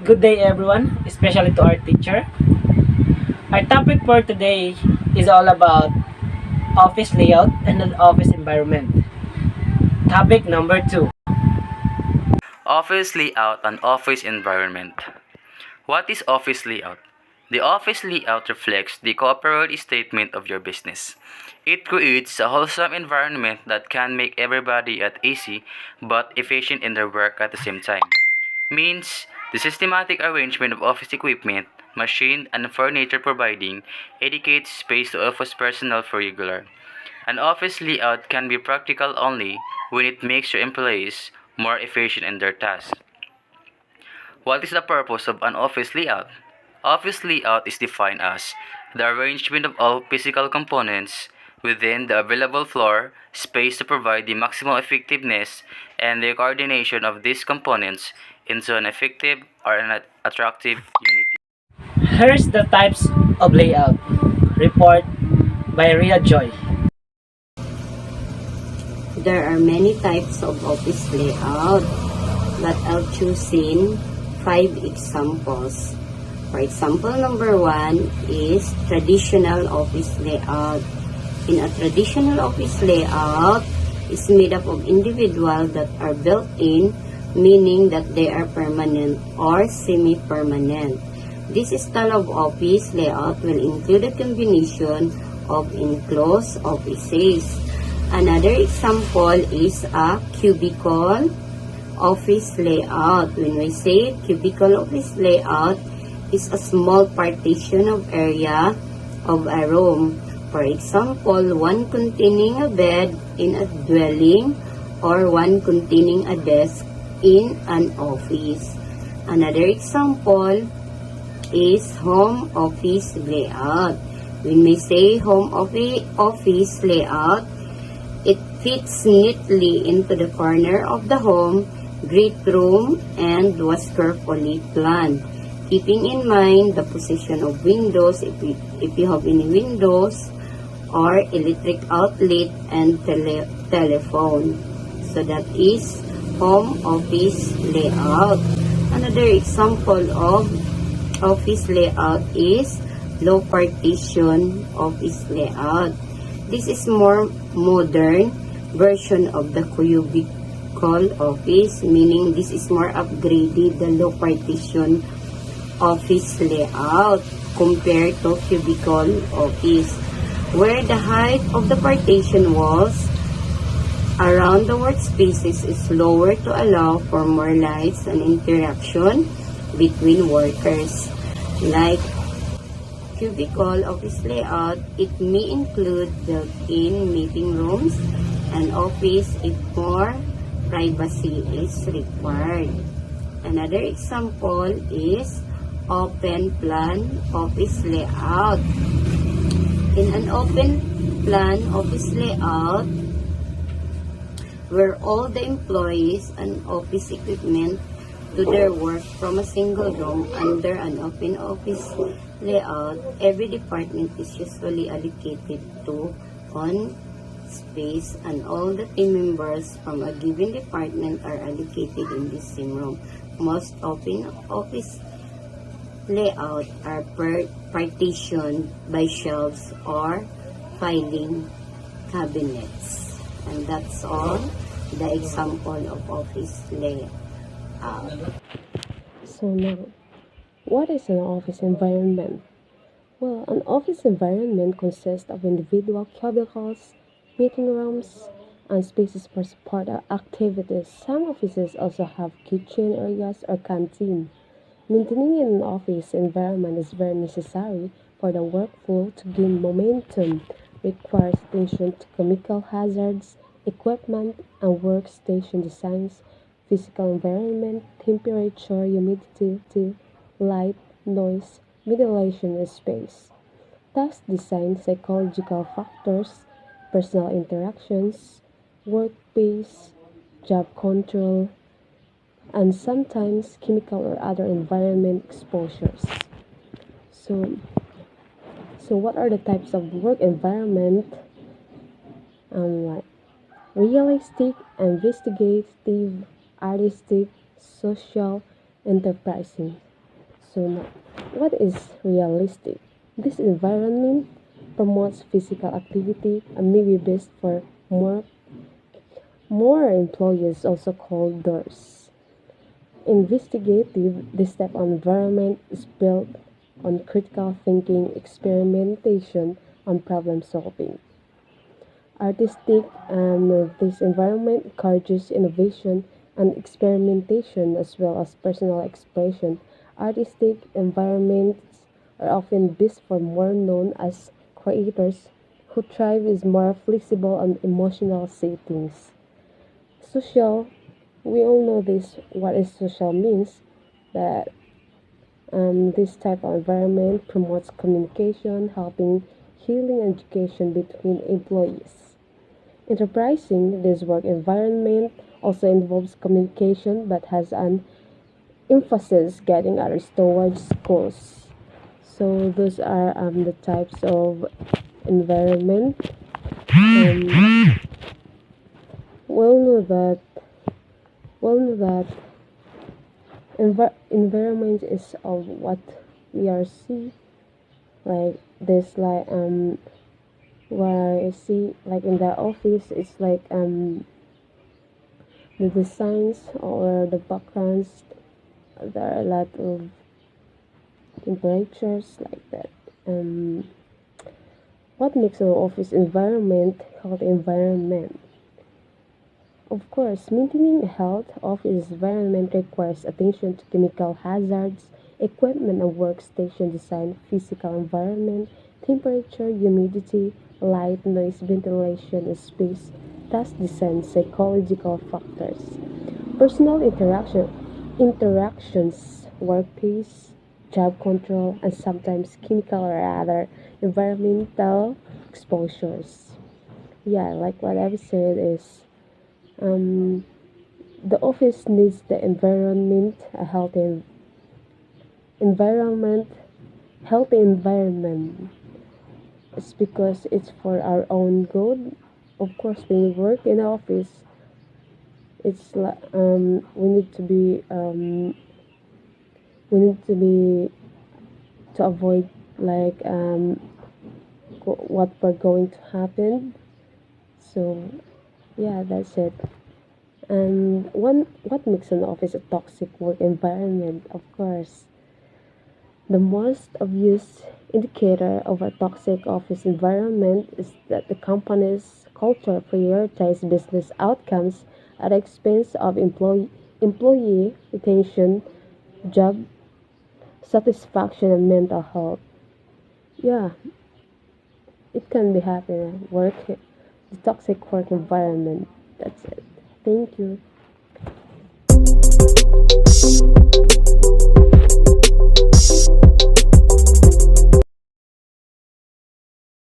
Good day everyone, especially to our teacher. Our topic for today is all about office layout and an office environment. Topic number 2. Office layout and office environment. What is office layout? The office layout reflects the corporate statement of your business. It creates a wholesome environment that can make everybody at easy but efficient in their work at the same time. Means the systematic arrangement of office equipment, machine, and furniture providing adequate space to office personnel for regular. An office layout can be practical only when it makes your employees more efficient in their tasks. What is the purpose of an office layout? Office layout is defined as the arrangement of all physical components within the available floor space to provide the maximum effectiveness and the coordination of these components into an effective or an attractive unity. Here's the types of layout. Report by Ria Joy. There are many types of office layout, but I'll choose in 5 examples. For example, number 1 is traditional office layout. In a traditional office layout, is made up of individuals that are built in, meaning that they are permanent or semi-permanent. This style of office layout will include a combination of enclosed offices. Another example is a cubicle office layout. When we say cubicle office layout, is a small partition of area of a room. For example, one containing a bed in a dwelling or one containing a desk in an office. Another example is home office layout. When we say home office layout, it fits neatly into the corner of the home, great room, and was carefully planned. Keeping in mind the position of windows, if you have any windows, or electric outlet and telephone. So that is home office layout. Another example of office layout is low partition office layout. This is more modern version of the cubicle office, meaning this is more upgraded, the low partition office layout compared to cubicle office, where the height of the partition walls around the workspaces is lower to allow for more lights and interaction between workers. Like cubicle office layout, it may include built-in meeting rooms and office if more privacy is required. Another example is open plan office layout. In an open plan office layout, where all the employees and office equipment do their work from a single room under an open office layout, every department is usually allocated to one space and all the team members from a given department are allocated in the same room. Most open office layout are partitioned by shelves or filing cabinets. And that's all the example of office layout. So now, what is an office environment? Well, an office environment consists of individual cubicles, meeting rooms, and spaces for support activities. Some offices also have kitchen areas or canteen. Maintaining an office environment is very necessary for the workflow to gain momentum, requires attention to chemical hazards, equipment and workstation designs, physical environment, temperature, humidity, light, noise, ventilation, and space. Task design, psychological factors, personal interactions, workplace, job control, and sometimes chemical or other environment exposures. So, so what are the types of work environment? Like realistic, investigative, artistic, social, enterprising. So now, what is realistic? This environment promotes physical activity and may be best for more employees, also called DOORS. Investigative, this type of environment is built on critical thinking, experimentation, and problem solving. Artistic, this environment encourages innovation and experimentation as well as personal expression. Artistic environments are often best for more known as creators who thrive in more flexible and emotional settings. Social, we all know this. What is social means that this type of environment promotes communication, helping healing and education between employees. Enterprising, this work environment also involves communication but has an emphasis getting others towards goals. So those are the types of environment. Um, we'll know that we'll know that environment is of what we are see like this where I see like in the office it's like the designs or the backgrounds, there are a lot of temperatures like that. What makes an office environment healthy environment? Of course, maintaining a health office environment requires attention to chemical hazards, equipment and workstation design, physical environment, temperature, humidity, light, noise, ventilation, and space, task design, psychological factors, personal interactions, workplace, job control, and sometimes chemical or other environmental exposures. Yeah, like what I've said is um, the office needs the environment, a environment, healthy environment. It's because it's for our own good. Of course, when you work in an office, it's like we need to be to avoid like what we're going to happen. So yeah, that's it. And what makes an office a toxic work environment? Of course, the most obvious indicator of a toxic office environment is that the company's culture prioritizes business outcomes at the expense of employee retention, job satisfaction, and mental health. Yeah, it can be happening. The toxic work environment. That's it. Thank you.